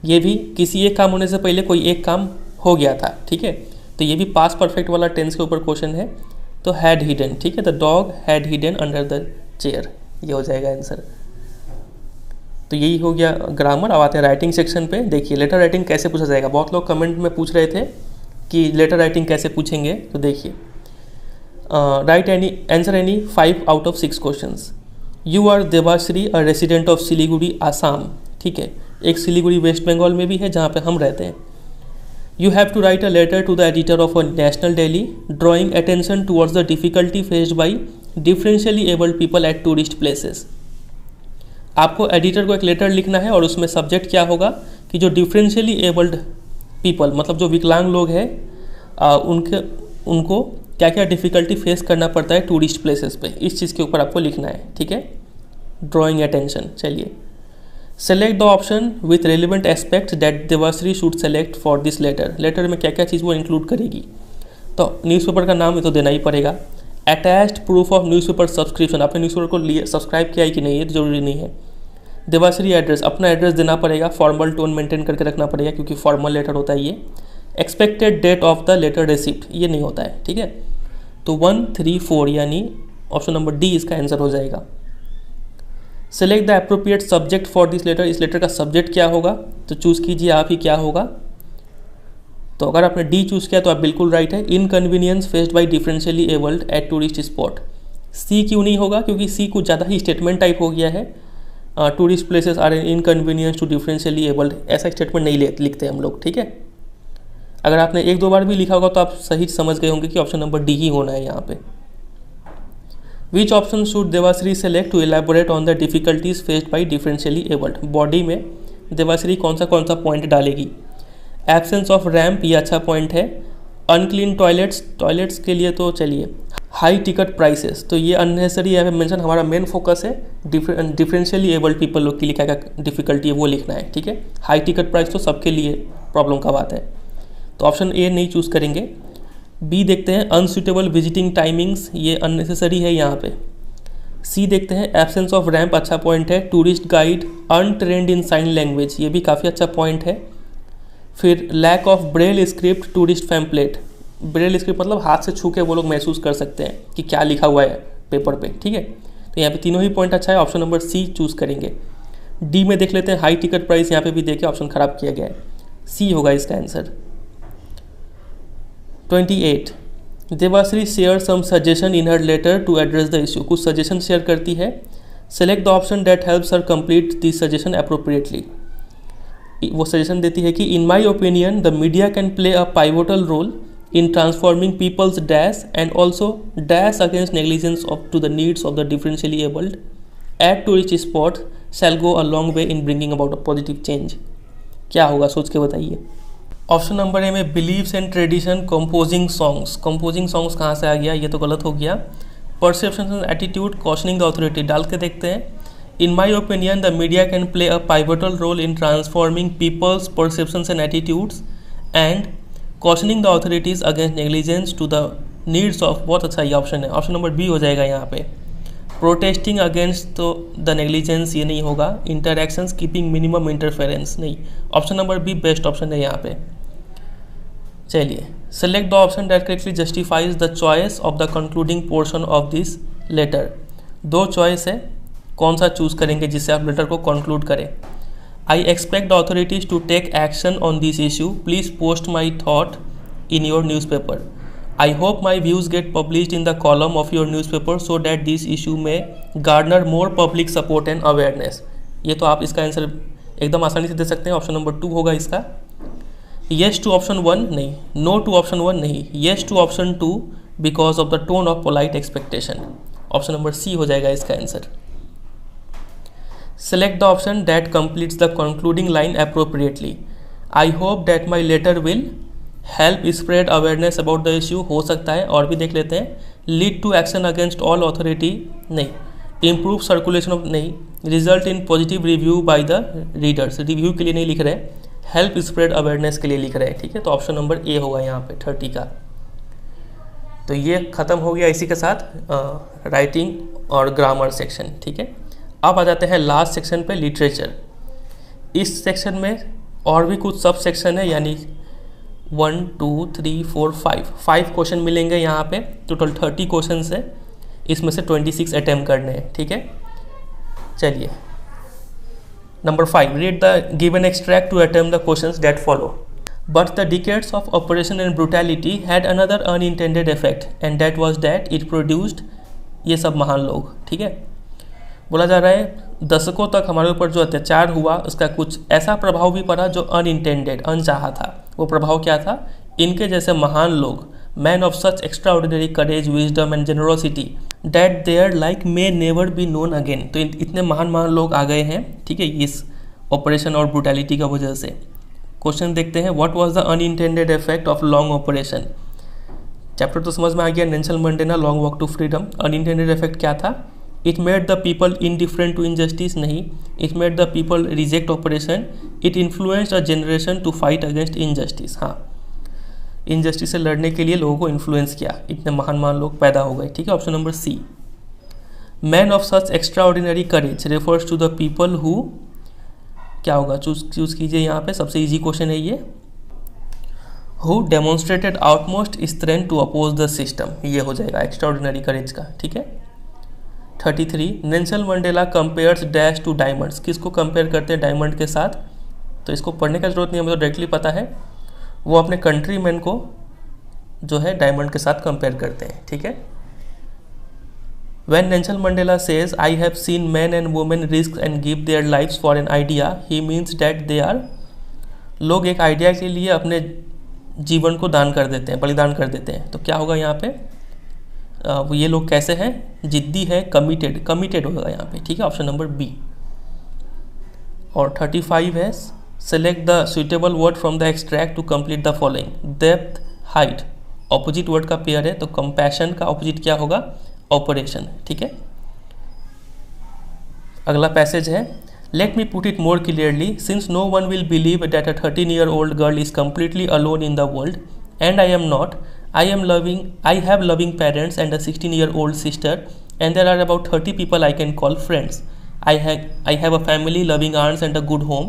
ये भी किसी एक काम होने से पहले कोई एक काम हो गया था, ठीक है। तो ये भी पास्ट परफेक्ट वाला टेंस के ऊपर क्वेश्चन है। तो हैड हिडन, ठीक है, the dog had hidden under the chair, ये हो जाएगा आंसर। तो यही हो गया ग्रामर। अब आते हैं राइटिंग सेक्शन पे। देखिए लेटर राइटिंग कैसे पूछा जाएगा, बहुत लोग कमेंट में पूछ रहे थे कि लेटर राइटिंग कैसे पूछेंगे। तो देखिए, write any answer any 5 out of 6 questions. You are Devashree a resident of Siliguri Assam, ठीक है, एक सिलीगुड़ी वेस्ट बंगाल में भी है जहाँ पे हम रहते हैं। You have to write a letter to the editor of a national daily drawing attention towards the difficulty faced by differently abled people at tourist places. आपको एडिटर को एक लेटर लिखना है और उसमें सब्जेक्ट क्या होगा कि जो डिफरेंशियली एबल्ड पीपल, मतलब जो विकलांग लोग हैं, उनको क्या क्या डिफ़िकल्टी फेस करना पड़ता है टूरिस्ट प्लेसेस पे, इस चीज़ के ऊपर आपको लिखना है, ठीक है। Drawing attention. चलिए, select the option with relevant aspects that Devashree should select for this letter. Letter में क्या क्या चीज़ वो इंक्लूड करेगी। तो न्यूज़पेपर का नाम ये तो देना ही पड़ेगा। Attached proof of newspaper subscription, आपने न्यूज़पेपर को लिए सब्सक्राइब किया है कि नहीं, ये तो जरूरी नहीं है। देवाश्री एड्रेस, अपना एड्रेस देना पड़ेगा, फॉर्मल टोन मेंटेन करके रखना पड़ेगा क्योंकि फॉर्मल लेटर होता है ये। Expected date of the letter receipt, ये नहीं होता है, ठीक है। तो 1, 3, 4 यानी ऑप्शन नंबर डी इसका आंसर हो जाएगा। Select the appropriate subject for this letter, इस लेटर का सब्जेक्ट क्या होगा, तो चूज़ कीजिए आप ही क्या होगा। तो अगर आपने डी चूज़ किया तो आप बिल्कुल राइट है। Inconvenience faced by differently abled at tourist spot. C क्यों नहीं होगा, क्योंकि सी कुछ ज़्यादा ही स्टेटमेंट टाइप हो गया है। Tourist places are an inconvenience to differently abled, ऐसा स्टेटमेंट नहीं लिखते हम लोग, ठीक है। अगर आपने 1-2 बार भी लिखा होगा तो आप सही समझ गए होंगे कि ऑप्शन नंबर डी ही होना है यहाँ पे। Which option should Devashree select to elaborate on the difficulties faced by differently abled. Body में देवाश्री कौन सा पॉइंट डालेगी। एब्सेंस ऑफ रैम्प, ये अच्छा पॉइंट है। अनक्लीन टॉयलेट्स, टॉयलेट्स के लिए तो चलिए हाई टिकट प्राइसेस, तो ये अननेसेसरी यहाँ पे मेंशन, हमारा मेन फोकस है डिफरेंशियली एबल्ड पीपल लोग के लिए क्या क्या डिफिकल्टी है वो लिखना है, ठीक है। हाई टिकट प्राइस तो सबके लिए प्रॉब्लम का बात है, तो ऑप्शन ए नहीं चूज़ करेंगे। बी देखते हैं अनसूटेबल विजिटिंग टाइमिंग्स, ये अननेसेसरी है यहाँ पे। सी देखते हैं एब्सेंस ऑफ रैंप, अच्छा पॉइंट है। Tourist guide untrained in sign language, ये भी काफ़ी अच्छा पॉइंट है। फिर lack of Braille script tourist pamphlet, Braille script मतलब हाथ से छू के वो लोग महसूस कर सकते हैं कि क्या लिखा हुआ है पेपर पे, ठीक है। तो यहाँ पे तीनों ही पॉइंट अच्छा है, ऑप्शन नंबर सी चूज़ करेंगे। डी में देख लेते हैं हाई टिकट प्राइस, यहाँ पे भी देखे ऑप्शन खराब किया गया है, सी होगा इसका answer. 28 Devashree share some suggestion in her letter to address the issue, कुछ सजेशन शेयर करती है। Select the option that helps her complete this suggestion appropriately, वो सजेशन देती है कि in my opinion the media can play a pivotal role in transforming people's dash and also dash against negligence of to the needs of the differentially abled at tourist spot shall go a long way in bringing about a positive change। क्या होगा सोच के बताइए। Option number A में beliefs and tradition composing songs, composing songs कहाँ से आ गया, ये तो गलत हो गया। Perception and attitude cautioning the authority डाल के देखते हैं। In my opinion the media can play a pivotal role in transforming people's perceptions and attitudes and cautioning the authorities against negligence to the needs of, बहुत अच्छा ये option है, option number B हो जाएगा यहाँ पे। Protesting against to the negligence ये नहीं होगा। इंटरैक्शंस कीपिंग मिनिमम इंटरफेरेंस नहीं, option number B best option है यहाँ पे। चलिए select the option that correctly justifies the choice of the concluding portion of this letter, दो चॉइस है, कौन सा चूज़ करेंगे जिससे आप लेटर को कंक्लूड करें। I expect the authorities to take action on this issue. Please post my thought in your newspaper. I hope my views get published in the column of your newspaper so that this issue may garner more public support and awareness. ये तो आप इसका answer एकदम आसानी से दे सकते हैं, option number 2 होगा इसका। Yes to ऑप्शन 1 नहीं, No to ऑप्शन 1 नहीं, Yes to option 2 because of the tone of polite expectation, option number C हो जाएगा इसका answer. Select the option that completes the concluding line appropriately. I hope that my letter will help spread awareness about the issue, हो सकता है, और भी देख लेते हैं। Lead to action against all authority नहीं, Improve circulation of नहीं, Result in positive review by the readers, review के लिए नहीं लिख रहे, Help spread awareness के लिए लिख रहे हैं, ठीक है। तो ऑप्शन नंबर ए होगा यहाँ पे 30 का। तो ये ख़त्म हो गया इसी के साथ राइटिंग और ग्रामर सेक्शन, ठीक है। अब आ जाते हैं लास्ट सेक्शन पे, लिटरेचर। इस सेक्शन में और भी कुछ सब सेक्शन है, यानी 1 2 3 4 5 क्वेश्चन मिलेंगे यहाँ पे। टोटल 30 क्वेश्चन है, इसमें से 26 अटैम्प्ट करने हैं, ठीक है। चलिए number 5, read the given extract to attempt the questions that follow. But the decades of operation and brutality had another unintended effect and that was that it produced, ये सब महान लोग, ठीक है। बोला जा रहा है दशकों तक हमारे ऊपर जो अत्याचार हुआ उसका कुछ ऐसा प्रभाव भी पड़ा जो अनइंटेंडेड, अनचाहा था। वो प्रभाव क्या था, इनके जैसे महान लोग, man of such extraordinary courage wisdom and generosity that there like may never be known again. तो इतने महान महान लोग आ गए हैं, ठीक है, इस ऑपरेशन और ब्रूटैलिटी का वजह से। क्वेश्चन देखते हैं, what was the unintended effect of long operation. Chapter तो समझ में आ गया, Nelson Mandela long walk to freedom. Unintended effect क्या था, it made the people indifferent to injustice नहीं, it made the people reject operation, it influenced a generation to fight against injustice. हाँ, injustice से लड़ने के लिए लोगों को इन्फ्लुएंस किया, इतने महान महान लोग पैदा हो गए, ठीक है। Option number C. Man of such extraordinary courage refers to the people who, क्या होगा, चूज कीजिए यहाँ पे, सबसे इजी क्वेश्चन है ये। Who demonstrated outmost strength to oppose the system, ये हो जाएगा एक्स्ट्रा ऑर्डिनरी करेज का, ठीक है। 33, Nelson Mandela compares dash to diamonds, किसको कंपेयर करते हैं डायमंड के साथ। तो इसको पढ़ने का जरूरत नहीं है, मुझे डायरेक्टली पता है, वो अपने कंट्री मैन को जो है डायमंड के साथ कंपेयर करते हैं, ठीक है। When Nelson Mandela says, I have seen men and women risk and give their lives for an idea, he means that they are, लोग एक आइडिया के लिए अपने जीवन को दान कर देते हैं, बलिदान कर देते हैं। तो क्या होगा यहाँ पे, ये लोग कैसे हैं, जिद्दी है, कमिटेड होगा यहाँ पे, ठीक है। Option number B. और 35 है, select the suitable word from the extract to complete the following. Depth, height, opposite word का पेयर है, तो कंपैशन का ऑपोजिट क्या होगा, ऑपरेशन, ठीक है। अगला पैसेज है, let me put it more clearly, since no one will believe that a 13-year-old girl is completely alone in the world and I am not, I have loving parents and a 16-year-old sister, and there are about 30 people I can call friends. I have a family, loving aunts and a good home.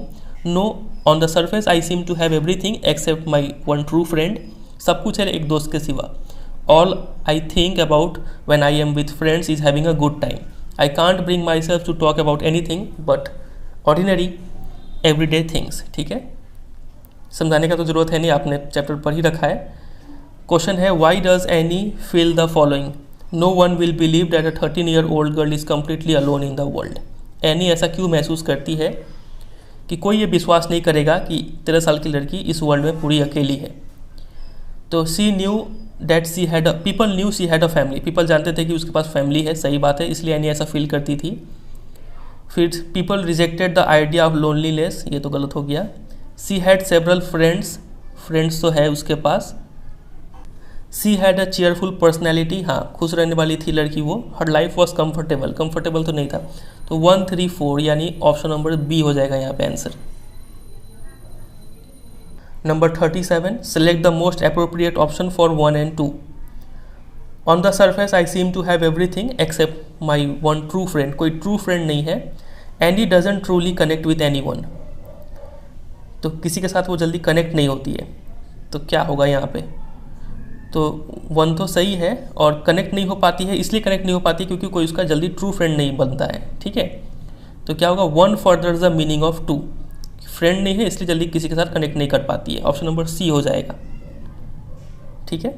No, on the surface I seem to have everything except my one true friend. सब कुछ है एक दोस्त के सिवा. All I think about when I am with friends is having a good time. I can't bring myself to talk about anything but ordinary everyday things. ठीक है, समझाने का तो ज़रूरत है नहीं, आपने चैप्टर पढ़ ही रखा है. क्वेश्चन है, why does Anne feel the following, no one will believe that a 13-year-old girl is completely alone in the world. Anne ऐसा क्यों महसूस करती है कि कोई ये विश्वास नहीं करेगा कि 13 साल की लड़की इस वर्ल्ड में पूरी अकेली है. तो she knew that she had people knew she had a family, people जानते थे कि उसके पास फैमिली है, सही बात है, इसलिए एनी ऐसा फील करती थी. फिर people rejected the idea of loneliness, ये तो गलत हो गया. She had several friends, friends तो है उसके पास. She had a cheerful personality, हाँ खुश रहने वाली थी लड़की वो. Her life was comfortable, comfortable तो नहीं था. तो 1, 3, 4 यानी ऑप्शन नंबर बी हो जाएगा यहाँ पे answer. Number 37, select the most appropriate option for 1 and 2. On the surface I seem to have everything except my one true friend, कोई ट्रू फ्रेंड नहीं है. And he doesn't truly connect with anyone, तो किसी के साथ वो जल्दी connect नहीं होती है. तो क्या होगा यहाँ पे, तो 1 तो सही है, और कनेक्ट नहीं हो पाती है, इसलिए कनेक्ट नहीं हो पाती क्योंकि कोई उसका जल्दी ट्रू फ्रेंड नहीं बनता है. ठीक है, तो क्या होगा, 1 further the meaning of 2, friend नहीं है इसलिए जल्दी किसी के साथ कनेक्ट नहीं कर पाती है. ऑप्शन नंबर सी हो जाएगा. ठीक है.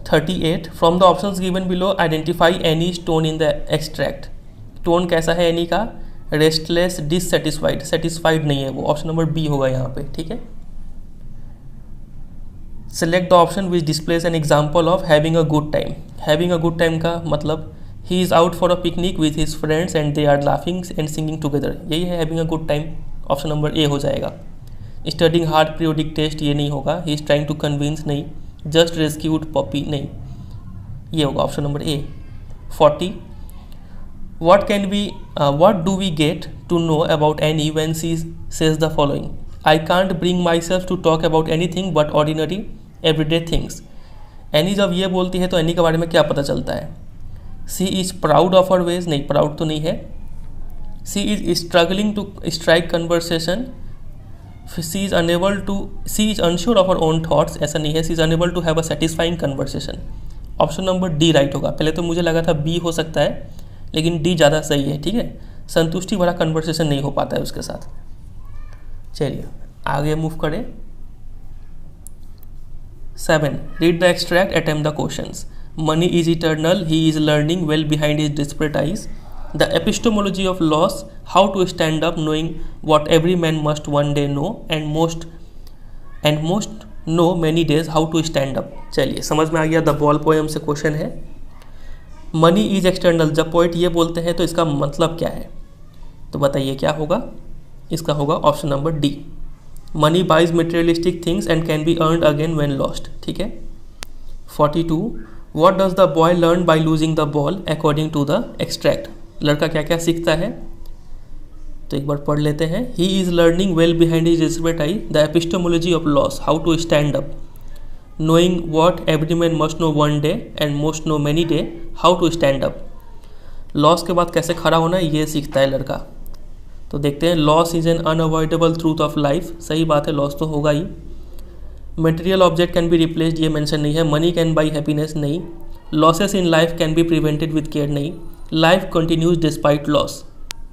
38, from the options given below identify any stone in the extract. Tone कैसा है एनी का, रेस्टलेस, डिससेटिस्फाइड, सेटिस्फाइड नहीं है वो. ऑप्शन नंबर बी होगा यहाँ पे. ठीक है. Select the option which displays an example of having a good time. Having a good time का मतलब he is out for a picnic with his friends and they are laughing and singing together, यही है having a good time. Option number A हो जाएगा. Studying hard periodic test, ये नहीं होगा. He is trying to convince, नहीं. Just rescued Poppy, नहीं, ये होगा option number A. 40, what do we get to know about Annie when she says the following? I can't bring myself to talk about anything but ordinary everyday things. Annie जब ये बोलती है तो Annie के बारे में क्या पता चलता है? She is proud of her ways, नहीं, proud तो नहीं है. She is struggling to strike conversation. She is unsure of her own thoughts, ऐसा नहीं है. She is unable to have a satisfying conversation. Option number D right होगा. पहले तो मुझे लगा था बी हो सकता है, लेकिन डी ज़्यादा सही है. ठीक है, संतुष्टि भरा कन्वर्सेशन नहीं हो पाता है उसके साथ. चलिए आगे मूव करें. 7, read the extract, attempt the questions. Money is eternal, he is learning well behind his desperate eyes. The epistemology of loss, how to stand up knowing what every man must one day know and most know many days, how to stand up. चलिए समझ में आ गया. The ball poem से question है. Money is external, जब poet ये बोलते हैं तो इसका मतलब क्या है, तो बताइए क्या होगा. इसका होगा option number D. Money buys materialistic things and can be earned again when lost. ठीक है. 42, what does the boy learn by losing the ball according to the extract. लड़का क्या क्या सीखता है, तो एक बार पढ़ लेते हैं. He is learning well behind his desperate eye, the epistemology of loss, how to stand up, knowing what every man must know one day and most know many day, how to stand up. Loss के बाद कैसे खड़ा होना है ये सीखता है लड़का. तो देखते हैं. Loss is an unavoidable truth of life, सही बात है, लॉस तो होगा ही. Material object can be replaced, ये मेंशन नहीं है. मनी कैन बाई हैप्पीनेस, नहीं. Losses in life can be prevented with care, नहीं. लाइफ कंटिन्यूज डिस्पाइट लॉस,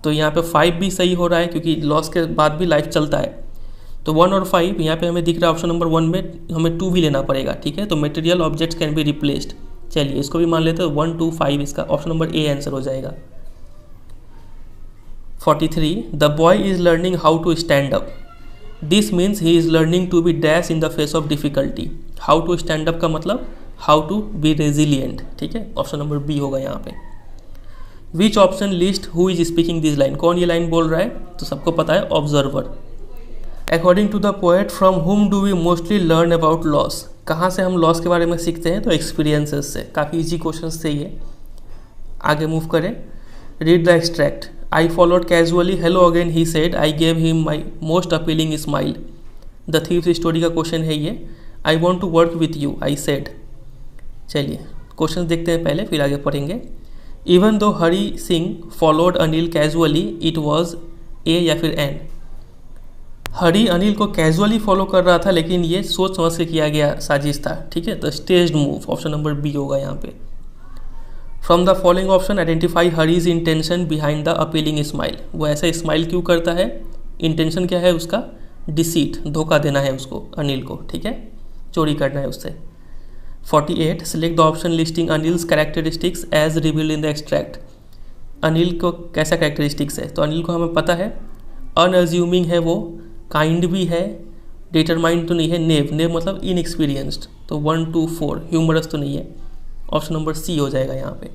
तो यहाँ पे 5 भी सही हो रहा है क्योंकि लॉस के बाद भी लाइफ चलता है. तो 1 और 5 यहाँ पे हमें दिख रहा है. ऑप्शन नंबर 1 में हमें 2 भी लेना पड़ेगा. ठीक है, तो material objects can be replaced. चलिए इसको भी मान लेते हैं. 1, 2, 5 इसका ऑप्शन नंबर ए आंसर हो जाएगा. 43, the boy is learning how to stand up. This means he is learning to be dash in the face of difficulty. How to stand up का मतलब हाउ टू बी रेजिलियंट. ठीक है, option number B होगा यहाँ पे. Which option list who is speaking this line, कौन ये line बोल रहा है, तो सबको पता है observer. According to the poet, from whom do we mostly learn about loss? कहाँ से हम लॉस के बारे में सीखते हैं? तो एक्सपीरियंसेस से। काफ़ी इजी क्वेश्चन थे ये। आगे मूव करें। Read the extract. I followed casually, hello again he said, I gave him my most appealing smile. The thieves story का क्वेश्चन है ये। I want to work with you, I said. चलिए question देखते हैं पहले, फिर आगे पढ़ेंगे। Even though Hari Singh followed Anil casually, it was a या फिर एन। हरी अनिल को कैजुअली फॉलो कर रहा था, लेकिन ये सोच समझ के किया गया साजिश था, ठीक है। तो staged move, option number B होगा यहाँ पे। From the following option identify Hari's intention behind the appealing smile. वो ऐसा स्माइल क्यों करता है? इंटेंशन क्या है उसका? डिसीट, धोखा देना है उसको, अनिल को, ठीक है, चोरी करना है उससे। 48 select the option listing Anil's characteristics as revealed in the extract. अनिल को कैसा कैरेक्टरिस्टिक्स है? तो अनिल को हमें पता है अनअज्यूमिंग है वो, काइंड भी है, डिटरमाइंड तो नहीं है, नेव मतलब इनएक्सपीरियंस्ड, तो 1 2 4, ह्यूमरस तो नहीं है, ऑप्शन नंबर सी हो जाएगा यहाँ पे।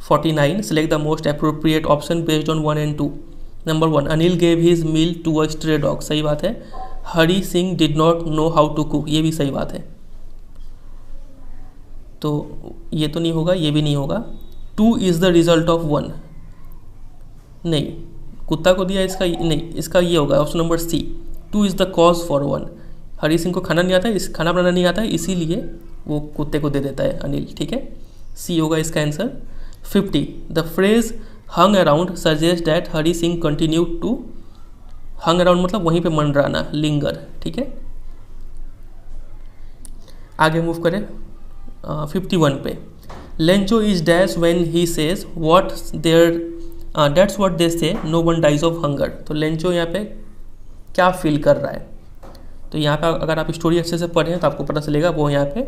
49 select the most appropriate option based on 1 and 2। Number 1 Anil gave his meal to a stray dog, सही बात है। Hari Singh did not know how to cook, ये भी सही बात है, तो ये तो नहीं होगा, ये भी नहीं होगा। 2 इज़ द रिजल्ट ऑफ 1, नहीं, कुत्ता को दिया इसका नहीं, इसका ये होगा option number C. 2 is the cause for 1। Hari Singh को खाना नहीं आता है, खाना बनाना नहीं आता है, इसीलिए वो कुत्ते को दे देता है अनिल, ठीक है, सी होगा इसका answer. 50 the phrase hung around suggest that Hari Singh continue to, hung around मतलब वहीं पे मंडराना, लिंगर, ठीक है। आगे मूव करें 51 पे। Lencho is dash when he says what there that's what they say no one dies of hunger. तो लेंचो यहाँ पे क्या फील कर रहा है? तो यहाँ पे अगर आप स्टोरी अच्छे से पढ़ें तो आपको पता चलेगा वो यहाँ पे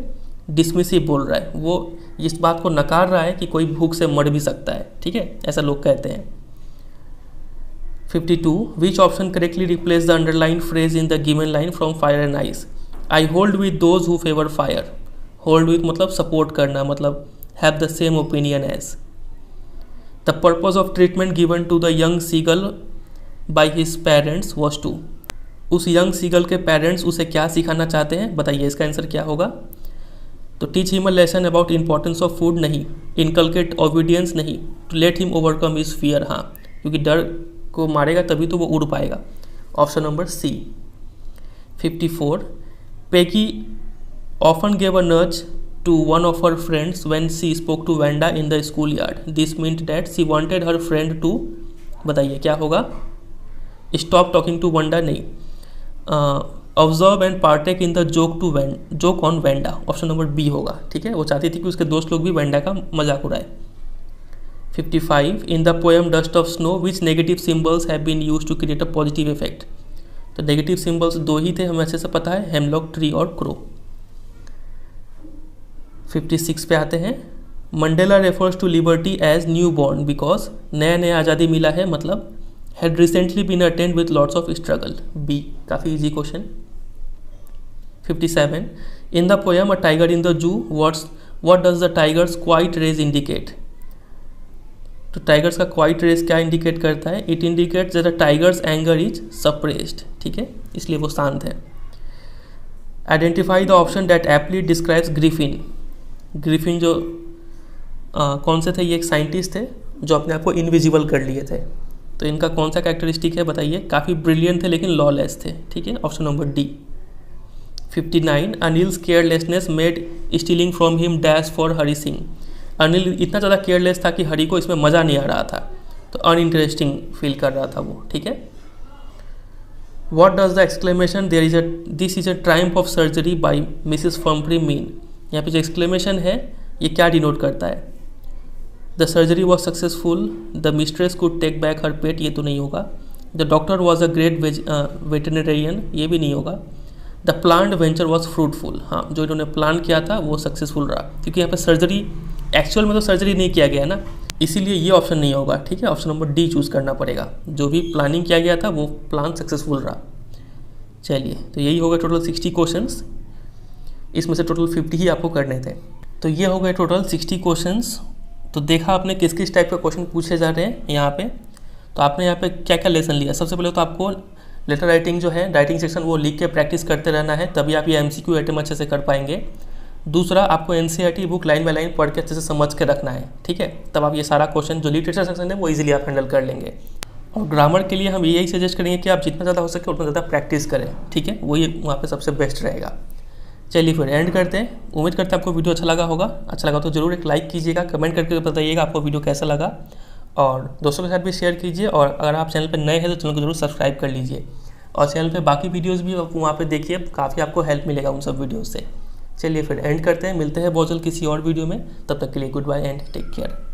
डिसमिसिव बोल रहा है, वो इस बात को नकार रहा है कि कोई भूख से मर भी सकता है, ठीक है, ऐसा लोग कहते हैं। 52 which option correctly replace the underline phrase in the given line from Fire and Ice. I hold with those who favour fire. Hold with मतलब सपोर्ट करना, मतलब have the same opinion as. The purpose of treatment given to the young seagull by his parents was to. उस young seagull के parents उसे क्या सिखाना चाहते हैं? बताइए इसका आंसर क्या होगा? तो teach him a lesson about importance of food नहीं, इनकलकेट ओबीडियंस नहीं, to let him overcome his fear, हाँ, क्योंकि डर को मारेगा तभी तो वो उड़ पाएगा, option number C. 54 Peggy often gave a nudge to one of her friends when she spoke to Wanda in the schoolyard. This meant that she wanted her friend to, बताइए क्या होगा? Stop talking to Wanda नहीं, observe and partake in the joke on Wanda, option number B होगा, ठीक है। वो चाहती थी कि उसके दोस्त लोग भी वेंडा का मजाक उड़ाए। 55 in the poem Dust of Snow which negative symbols have been used to create a positive effect। तो नेगेटिव सिम्बल्स 2 ही थे, हमें अच्छे से पता है, हेमलॉक ट्री और क्रो। 56 पे आते हैं। Mandela refers to liberty as new born because, नया नया आज़ादी मिला है मतलब, had recently been attend with lots of struggle, B, काफ़ी easy question. 57 in the poem a tiger in the zoo what does the tiger's quiet rage indicate. तो tigers का quiet rage क्या इंडिकेट करता है? It indicates that the tiger's anger is suppressed, ठीक है, इसलिए वो शांत है। Identify the option that aptly describes Griffin. Griffin जो कौन से थे? ये एक साइंटिस्ट थे जो अपने आप को इनविजिबल कर लिए थे। तो इनका कौन सा कैरेक्टरिस्टिक है बताइए? काफ़ी ब्रिलियंट थे लेकिन लॉलेस थे, ठीक है, option number D. 59 Anil's carelessness made stealing from him dash for Hari Singh. Anil इतना ज़्यादा केयरलेस था कि हरी को इसमें मज़ा नहीं आ रहा था, तो अनइंटरेस्टिंग फील कर रहा था वो, ठीक है। What does the exclamation there is this is a triumph of surgery by Mrs Pumphrey mean. यहाँ पे जो एक्सक्लेमेशन है ये क्या डिनोट करता है? The surgery was successful, the mistress could take back her pet, ये तो नहीं होगा। The doctor was a great veterinarian, ये भी नहीं होगा। The planned venture was fruitful, हाँ, जो इन्होंने प्लान किया था वो सक्सेसफुल रहा, क्योंकि यहाँ पे सर्जरी एक्चुअल में तो सर्जरी नहीं किया गया ना, इसीलिए ये ऑप्शन नहीं होगा, ठीक है, ऑप्शन नंबर डी चूज़ करना पड़ेगा। जो भी प्लानिंग किया गया था वो प्लान सक्सेसफुल रहा। चलिए, तो यही होगा टोटल 60 क्वेश्चंस, इसमें से टोटल 50 ही आपको करने थे। तो ये हो गए टोटल 60 क्वेश्चंस। तो देखा आपने किस किस टाइप के क्वेश्चन पूछे जा रहे हैं यहाँ पे। तो आपने यहाँ पे क्या क्या लेसन लिया? सबसे पहले तो आपको लेटर राइटिंग जो है, राइटिंग सेक्शन वो लिख के प्रैक्टिस करते रहना है, तभी आप ये MCQ आइटम अच्छे से कर पाएंगे। दूसरा, आपको NCERT book line by line पढ़ के अच्छे से समझ के रखना है, ठीक है, तब आप ये सारा क्वेश्चन जो लिटरेचर सेक्शन है वो इजीली आप हैंडल कर लेंगे। और ग्रामर के लिए हम यही सजेस्ट करेंगे कि आप जितना ज़्यादा हो सके उतना ज़्यादा प्रैक्टिस करें, ठीक है, वही वहाँ पे सबसे बेस्ट रहेगा। चलिए फिर एंड करते हैं। उम्मीद करते हैं आपको वीडियो अच्छा लगा होगा। अच्छा लगा तो ज़रूर एक लाइक कीजिएगा, कमेंट करके बताइएगा आपको वीडियो कैसा लगा, और दोस्तों के साथ भी शेयर कीजिए। और अगर आप चैनल पर नए हैं तो चैनल को जरूर सब्सक्राइब कर लीजिए, और चैनल पे बाकी वीडियोज़ भी वहाँ पे देखिए, काफ़ी आपको हेल्प मिलेगा उन सब वीडियोज़ से। चलिए फिर एंड करते हैं, मिलते हैं बहुत जल्द किसी और वीडियो में, तब तक के लिए goodbye and take care.